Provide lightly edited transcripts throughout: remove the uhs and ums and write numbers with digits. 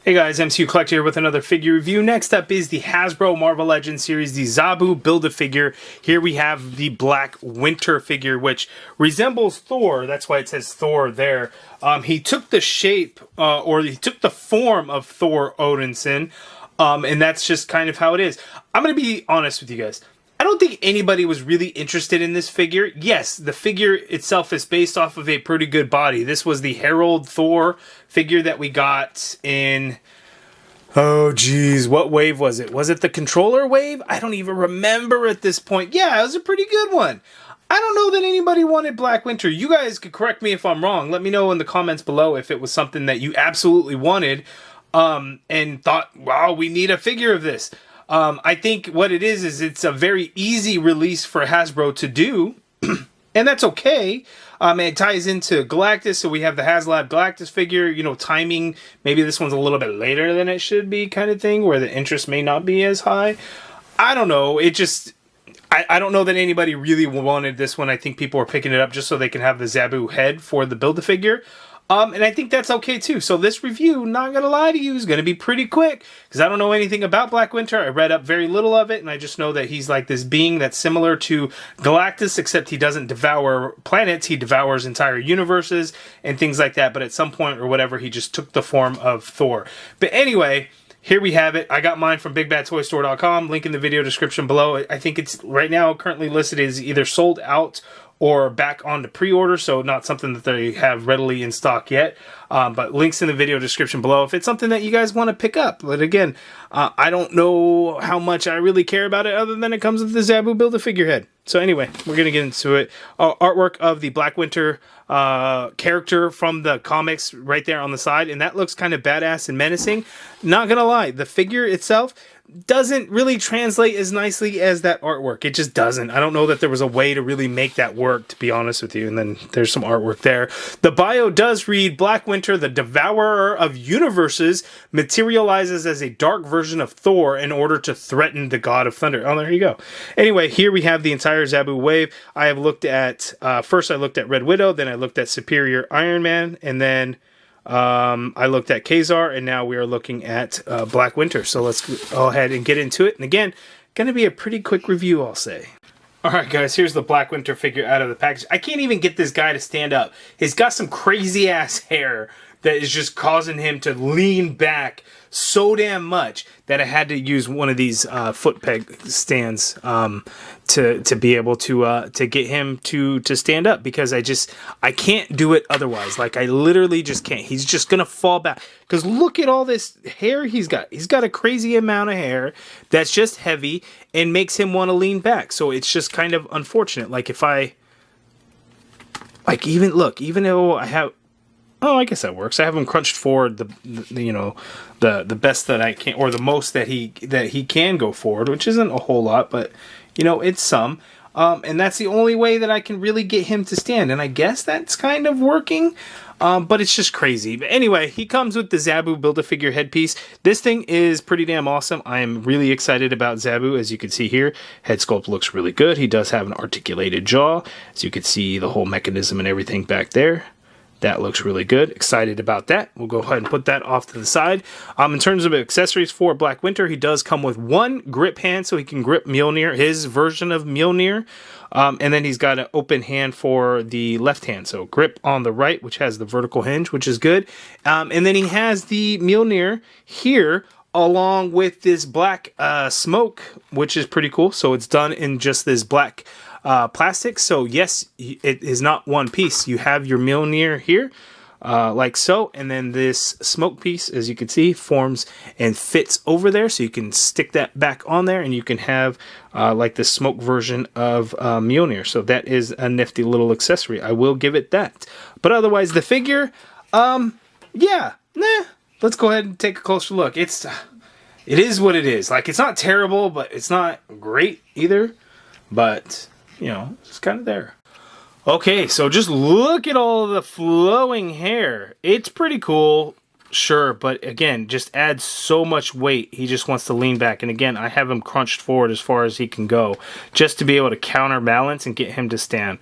Hey guys, MCU Collector here with another figure review. Next up is the Hasbro Marvel Legends series, the Zabu Build-A-Figure. Here we have the Black Winter figure, which resembles Thor. That's why it says Thor there. He took the shape, or he took the form of Thor Odinson, and that's just kind of how it is. I'm going to be honest with you guys. I don't think anybody was really interested in this figure. Yes, the figure itself is based off of a pretty good body. This was the Herald Thor figure that we got in... Oh, geez. What wave was it? Was it the controller wave? I don't even remember at this point. Yeah, it was a pretty good one. I don't know that anybody wanted Black Winter. You guys could correct me if I'm wrong. Let me know in the comments below if it was something that you absolutely wanted and thought, wow, we need a figure of this. I think what it is it's a very easy release for Hasbro to do, and that's okay. It ties into Galactus, so we have the HasLab Galactus figure, you know, timing, maybe this one's a little bit later than it should be kind of thing, where the interest may not be as high. I don't know, it just... I don't know that anybody really wanted this one. I think people are picking it up just so they can have the Zabu head for the Build-A-Figure. And I think that's okay too. So this review, not gonna lie to you, is gonna be pretty quick because I don't know anything about Black Winter. I read up very little of it, and I just know that he's like this being that's similar to Galactus, except he doesn't devour planets. He devours entire universes and things like that. But at some point or whatever, he just took the form of Thor. But anyway, here we have it. I got mine from BigBadToyStore.com. Link in the video description below. I think it's right now currently listed as either sold out or back on the pre-order, so not something that they have readily in stock yet. But links in the video description below if it's something that you guys want to pick up. But again, I don't know how much I really care about it other than it comes with the Zabu Build-A-Figure head. So anyway, we're going to get into it. Artwork of the Black Winter character from the comics right there on the side, and that looks kind of badass and menacing. Not going to lie, the figure itself doesn't really translate as nicely as that artwork. It just doesn't. I don't know that there was a way to really make that work, to be honest with you. And then there's some artwork there. The bio does read, Black Winter, the devourer of universes, materializes as a dark version of Thor in order to threaten the god of thunder. Oh, there you go. Anyway, here we have the entire Zabu Wave. I have looked at, first I looked at Red Widow, then I looked at Superior Iron Man, and then I looked at ka-zar, and now we are looking at Black Winter. So let's go ahead and get into it. And again, going to be a pretty quick review, I'll say. Alright guys, here's the Black Winter figure out of the package. I can't even get this guy to stand up. He's got some crazy ass hair that is just causing him to lean back so damn much that I had to use one of these foot peg stands to be able to get him to stand up, because I can't do it otherwise. Like, I literally just can't. He's just gonna fall back because look at all this hair he's got. He's got a crazy amount of hair that's just heavy and makes him want to lean back. So it's just kind of unfortunate. Like, if I even though I have... Oh, I guess that works. I have him crunched forward the best that I can, or the most that he can go forward, which isn't a whole lot, but you know, it's some. And that's the only way that I can really get him to stand, and I guess that's kind of working. But it's just crazy. But anyway, he comes with the Zabu Build-A-Figure headpiece. This thing is pretty damn awesome. I am really excited about Zabu. As you can see here, head sculpt looks really good. He does have an articulated jaw. As you can see, the whole mechanism and everything back there. That looks really good. Excited about that. We'll go ahead and put that off to the side. In terms of accessories for Black Winter, he does come with one grip hand, so he can grip Mjolnir, his version of Mjolnir. And then he's got an open hand for the left hand. So grip on the right, which has the vertical hinge, which is good. And then he has the Mjolnir here, along with this black smoke, which is pretty cool. So it's done in just this black plastic. So yes, it is not one piece. You have your Mjolnir here, like so, and then this smoke piece, as you can see, forms and fits over there, so you can stick that back on there, and you can have like the smoke version of Mjolnir. So that is a nifty little accessory. I will give it that. But otherwise, the figure, yeah, let's go ahead and take a closer look. It is what it is. Like, it's not terrible, but it's not great either. But you know, it's kind of there. Okay, so just look at all the flowing hair. It's pretty cool. Sure, but again, just adds so much weight. He just wants to lean back. And again, I have him crunched forward as far as he can go, just to be able to counterbalance and get him to stand.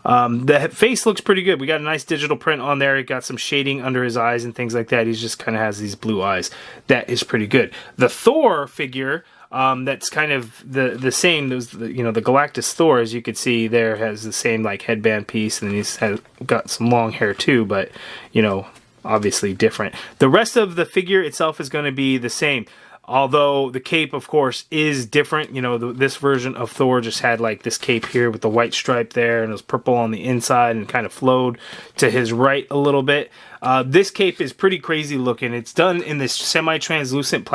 The face looks pretty good. We got a nice digital print on there. He got some shading under his eyes and things like that. He just kind of has these blue eyes. That is pretty good. The Thor figure, that's kind of the same. Those, the Galactus Thor, as you could see there, has the same like headband piece, and he's got some long hair too, but obviously different. The rest of the figure itself is going to be the same, although the cape, of course, is different. This version of Thor just had like this cape here with the white stripe there, and it was purple on the inside and kind of flowed to his right a little bit. This cape is pretty crazy looking. It's done in this semi-translucent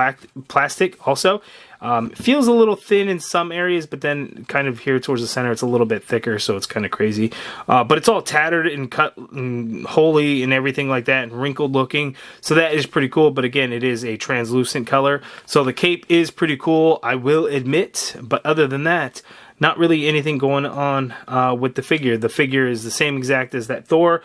plastic also. It feels a little thin in some areas, but then kind of here towards the center, it's a little bit thicker, so it's kind of crazy. But it's all tattered and cut and holy and everything like that, and wrinkled looking. So that is pretty cool, but again, it is a translucent color. So the cape is pretty cool, I will admit. But other than that, not really anything going on with the figure. The figure is the same exact as that Thor.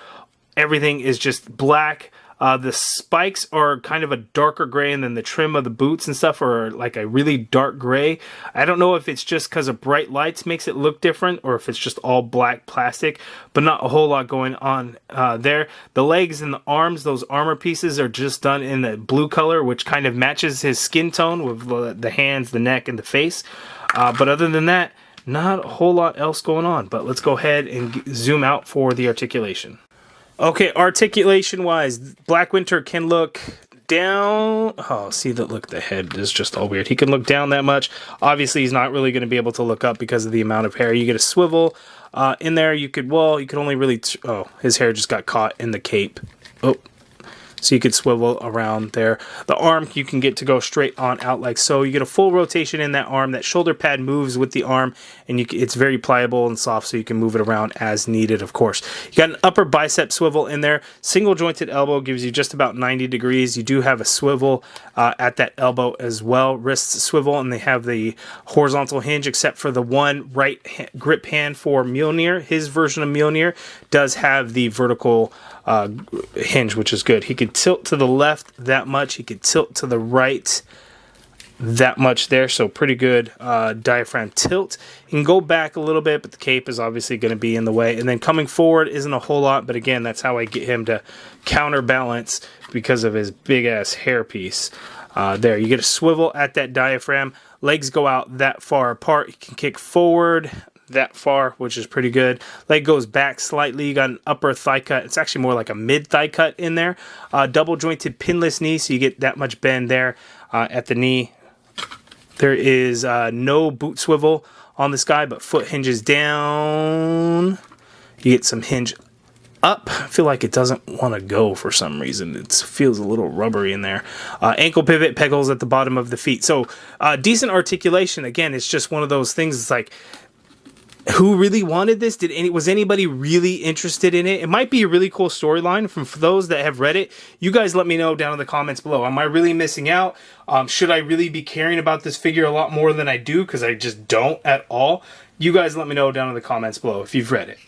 Everything is just black. The spikes are kind of a darker gray, and then the trim of the boots and stuff are like a really dark gray. I don't know if it's just because of bright lights makes it look different, or if it's just all black plastic, but not a whole lot going on there. The legs and the arms, those armor pieces, are just done in the blue color, which kind of matches his skin tone with the hands, the neck, and the face. But other than that, not a whole lot else going on. But let's go ahead and zoom out for the articulation. Okay, articulation-wise, Black Winter can look down. Oh, see that? Look, the head is just all weird. He can look down that much. Obviously, he's not really going to be able to look up because of the amount of hair. You get a swivel in there. You could only really. His hair just got caught in the cape. Oh. So you could swivel around there. The arm you can get to go straight on out like so. You get a full rotation in that arm. That shoulder pad moves with the arm, and it's very pliable and soft, so you can move it around as needed, of course. You got an upper bicep swivel in there. Single jointed elbow gives you just about 90 degrees. You do have a swivel at that elbow as well. Wrist swivel, and they have the horizontal hinge, except for the one right grip hand for Mjolnir. His version of Mjolnir does have the vertical hinge, which is good. He could tilt to the left that much. He could tilt to the right that much there. So pretty good diaphragm tilt. He can go back a little bit, but the cape is obviously going to be in the way. And then coming forward isn't a whole lot, but again, that's how I get him to counterbalance because of his big ass hair piece. There, you get a swivel at that diaphragm. Legs go out that far apart. He can kick forward that far, which is pretty good. Leg goes back slightly. You got an upper thigh cut. It's actually more like a mid thigh cut in there. Double jointed pinless knee, so you get that much bend there at the knee. There is no boot swivel on this guy, but foot hinges down. You get some hinge up. I feel like it doesn't want to go for some reason. It feels a little rubbery in there. Ankle pivot, peg holes at the bottom of the feet. So decent articulation. Again, it's just one of those things. It's like, who really wanted this? Was anybody really interested in it? It might be a really cool storyline. For those that have read it, you guys let me know down in the comments below. Am I really missing out? Should I really be caring about this figure a lot more than I do? Because I just don't at all. You guys let me know down in the comments below if you've read it.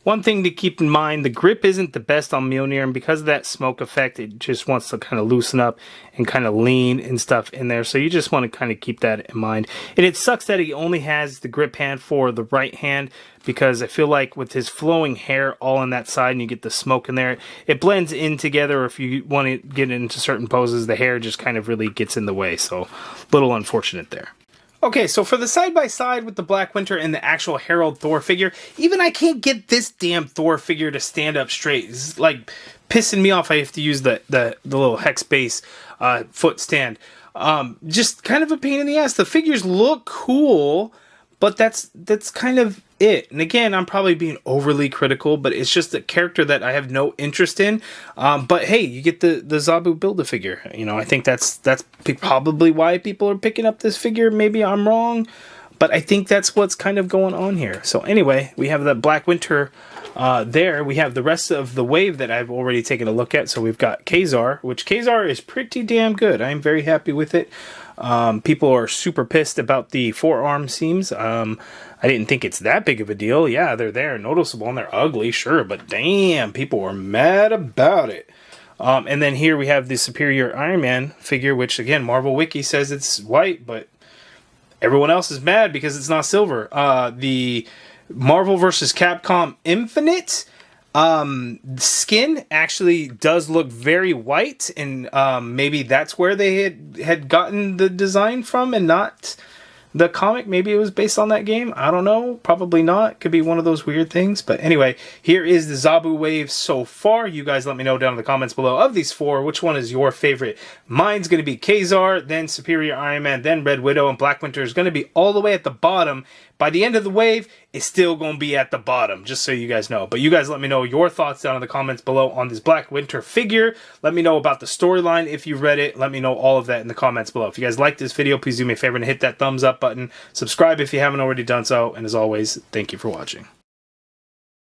One thing to keep in mind, the grip isn't the best on Mjolnir, and because of that smoke effect, it just wants to kind of loosen up and kind of lean and stuff in there. So you just want to kind of keep that in mind. And it sucks that he only has the grip hand for the right hand, because I feel like with his flowing hair all on that side and you get the smoke in there, it blends in together. If you want to get into certain poses, the hair just kind of really gets in the way. So a little unfortunate there. Okay, so for the side-by-side with the Black Winter and the actual Herald Thor figure, even I can't get this damn Thor figure to stand up straight. It's like pissing me off. I have to use the little hex base foot stand. Just kind of a pain in the ass. The figures look cool, but that's kind of it. And again, I'm probably being overly critical, but it's just a character that I have no interest in. But hey, you get the Zabu Build-A-Figure. I think that's probably why people are picking up this figure. Maybe I'm wrong, but I think that's what's kind of going on here. So anyway, we have the Black Winter there. We have the rest of the wave that I've already taken a look at. So we've got ka-zar, which ka-zar is pretty damn good. I'm very happy with it. People are super pissed about the forearm seams. I didn't think it's that big of a deal. Yeah, they're there, noticeable, and they're ugly, sure, but damn, people were mad about it. And then here we have the Superior Iron Man figure, which again, Marvel Wiki says it's white, but everyone else is mad because it's not silver. The Marvel vs. Capcom Infinite skin actually does look very white, and maybe that's where they had gotten the design from and not the comic. Maybe it was based on that game. I don't know. Probably not. Could be one of those weird things. But anyway, here is the Zabu Wave so far. You guys let me know down in the comments below, of these four, which one is your favorite. Mine's going to be ka-zar, then Superior Iron Man, then Red Widow, and Black Winter is going to be all the way at the bottom. By the end of the wave, it's still going to be at the bottom, just so you guys know. But you guys let me know your thoughts down in the comments below on this Black Winter figure. Let me know about the storyline if you read it. Let me know all of that in the comments below. If you guys like this video, please do me a favor and hit that thumbs up button. Subscribe if you haven't already done so. And as always, thank you for watching.